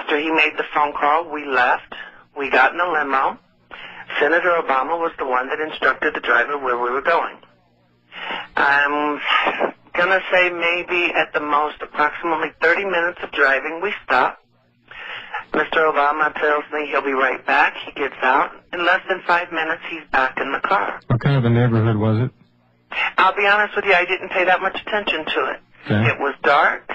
After he made the phone call, we left. We got in a limo. Senator Obama was the one that instructed the driver where we were going. I'm going to say maybe at the most approximately 30 minutes of driving, we stop. Mr. Obama tells me he'll be right back. He gets out. In less than 5 minutes, he's back in the car. What kind of a neighborhood was it? I'll be honest with you, I didn't pay that much attention to it. Okay. It was dark.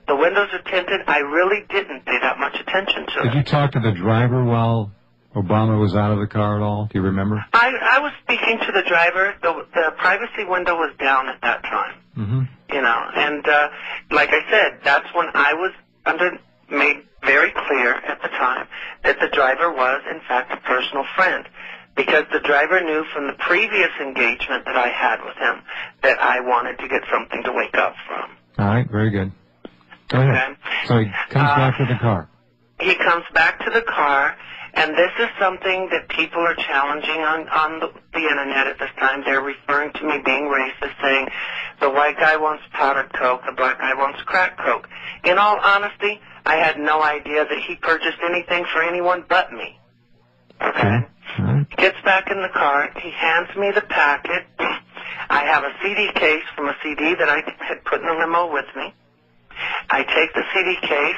The windows are tinted. I really didn't pay that much attention to it. Did you talk to the driver while Obama was out of the car at all? Do you remember? I was speaking to the driver. The privacy window was down at that time. Mm-hmm. You know, and like I said, that's when I was made very clear at the time that the driver was, in fact, a personal friend. Because the driver knew from the previous engagement that I had with him that I wanted to get something to wake up from. All right, very good. Go ahead. Okay. So he comes back to the car. He comes back to the car, and this is something that people are challenging on the Internet at this time. They're referring to me being racist, saying the white guy wants powdered coke, the black guy wants crack coke. In all honesty, I had no idea that he purchased anything for anyone but me. Okay? Right. He gets back in the car. He hands me the packet. I have a CD case from a CD that I had put in the limo with me. I take the CD case.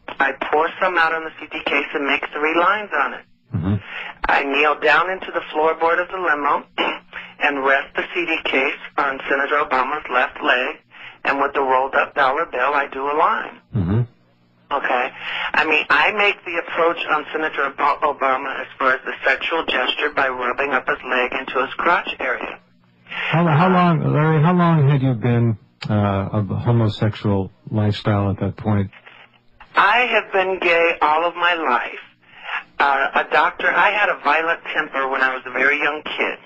I pour some out on the CD case and make 3 lines on it. Mm-hmm. I kneel down into the floorboard of the limo and rest the CD case on Senator Obama's left leg, and with the rolled up dollar bill, I do a line. Mm-hmm. Okay? I mean, I make the approach on Senator Obama as far as the sexual gesture by rubbing up his leg into his crotch area. How long, Larry, how long had you been of a homosexual lifestyle at that point? I have been gay all of my life. I had a violent temper when I was a very young kid.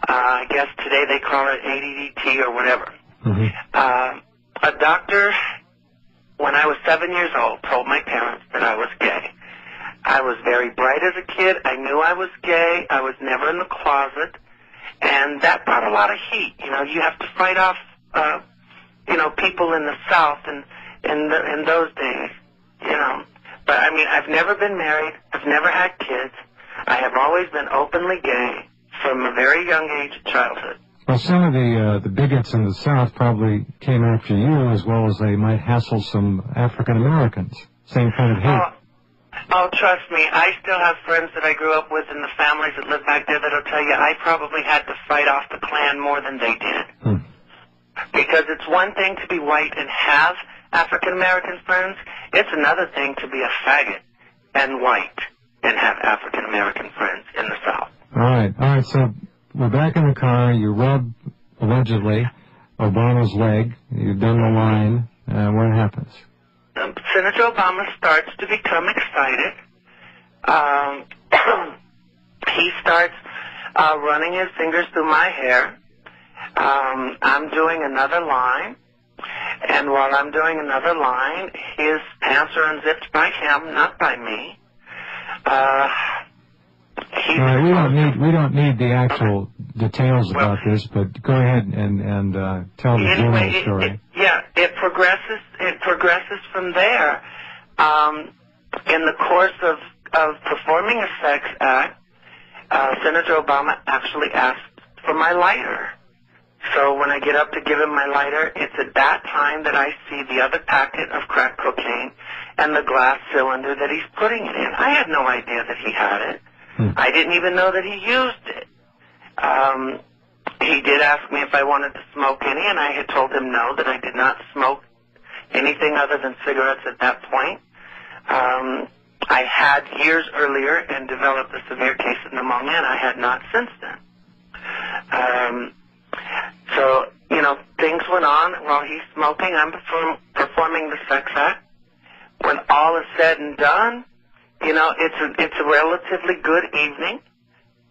I guess today they call it ADDT or whatever. Mm-hmm. A doctor, when I was 7 years old, told my parents that I was gay. I was very bright as a kid. I knew I was gay. I was never in the closet. And that brought a lot of heat. You know, you have to fight off, people in the South and in those days, you know. But, I mean, I've never been married. I've never had kids. I have always been openly gay from a very young age of childhood. Well, some of the bigots in the South probably came after you as well as they might hassle some African Americans. Same kind of hate. Oh, trust me, I still have friends that I grew up with in the families that live back there that'll tell you I probably had to fight off the Klan more than they did. Because it's one thing to be white and have African American friends. It's another thing to be a faggot and white and have African American friends in the South. All right, so we're back in the car. You rub, allegedly, Obama's leg. You've done the line. What happens? Senator Obama starts to become excited. He starts running his fingers through my hair. I'm doing another line. And while I'm doing another line, his pants are unzipped by him, not by me. We don't need the actual details about this, but go ahead and tell the general story. It progresses from there. In the course of performing a sex act, Senator Obama actually asked for my lighter. So when I get up to give him my lighter, it's at that time that I see the other packet of crack cocaine and the glass cylinder that he's putting it in. I had no idea that he had it. I didn't even know that he used it. He did ask me if I wanted to smoke any, and I had told him no, that I did not smoke anything other than cigarettes at that point. I had years earlier and developed a severe case of pneumonia, and I had not since then. So, things went on. While he's smoking, I'm performing the sex act. When all is said and done, it's a relatively good evening.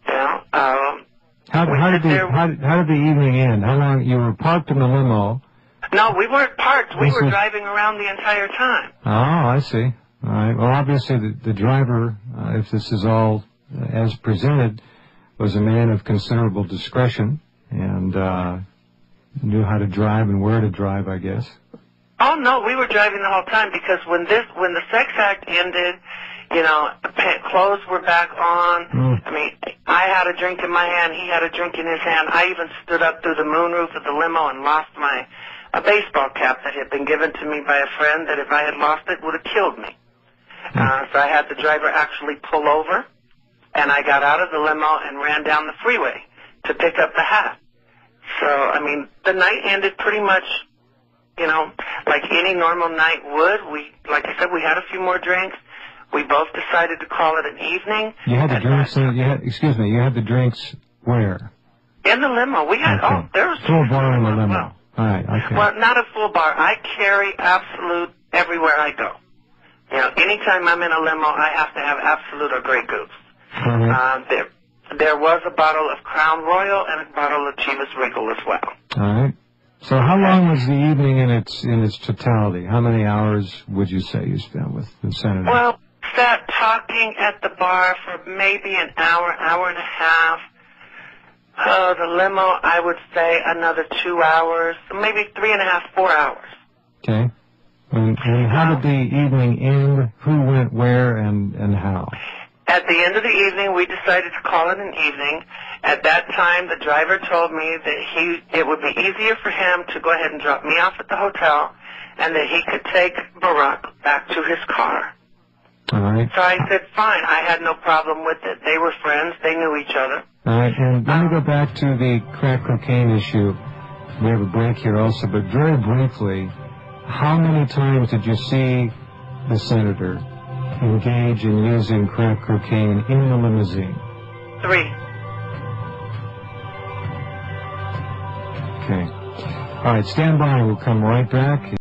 How did the evening end? How long you were parked in the limo? No, we weren't parked. We were driving around the entire time. Oh, I see. All right. Well, obviously the driver, if this is all as presented, was a man of considerable discretion and knew how to drive and where to drive, I guess. Oh no, we were driving the whole time because when the sex act ended, you know, clothes were back on. I mean, I had a drink in my hand, he had a drink in his hand. I even stood up through the moonroof of the limo and lost a baseball cap that had been given to me by a friend that if I had lost it would have killed me. So I had the driver actually pull over, and I got out of the limo and ran down the freeway to pick up the hat. So, I mean, the night ended pretty much, you know, like any normal night would. Like I said, we had a few more drinks. We both decided to call it an evening. You had the drinks, you had the drinks where? In the limo. We had, there was full bar in the limo. Well. All right, okay. Well, not a full bar. I carry Absolute everywhere I go. You know, anytime I'm in a limo, I have to have Absolute or Grey Goose. There was a bottle of Crown Royal and a bottle of Chivas Regal as well. All right. So how long was the evening in its totality? How many hours would you say you spent with the senator? Well, sat talking at the bar for maybe an hour, hour and a half. The limo, I would say another 2 hours, maybe 3.5, 4 hours. Okay. And how did the evening end? Who went where and how? At the end of the evening, we decided to call it an evening. At that time, the driver told me that it would be easier for him to go ahead and drop me off at the hotel and that he could take Barack back to his car. All right. So I said, fine. I had no problem with it. They were friends. They knew each other. All right. And let me go back to the crack cocaine issue. We have a break here also, but very briefly, how many times did you see the senator engage in using crack cocaine in the limousine? 3. Okay. All right, stand by. We'll come right back.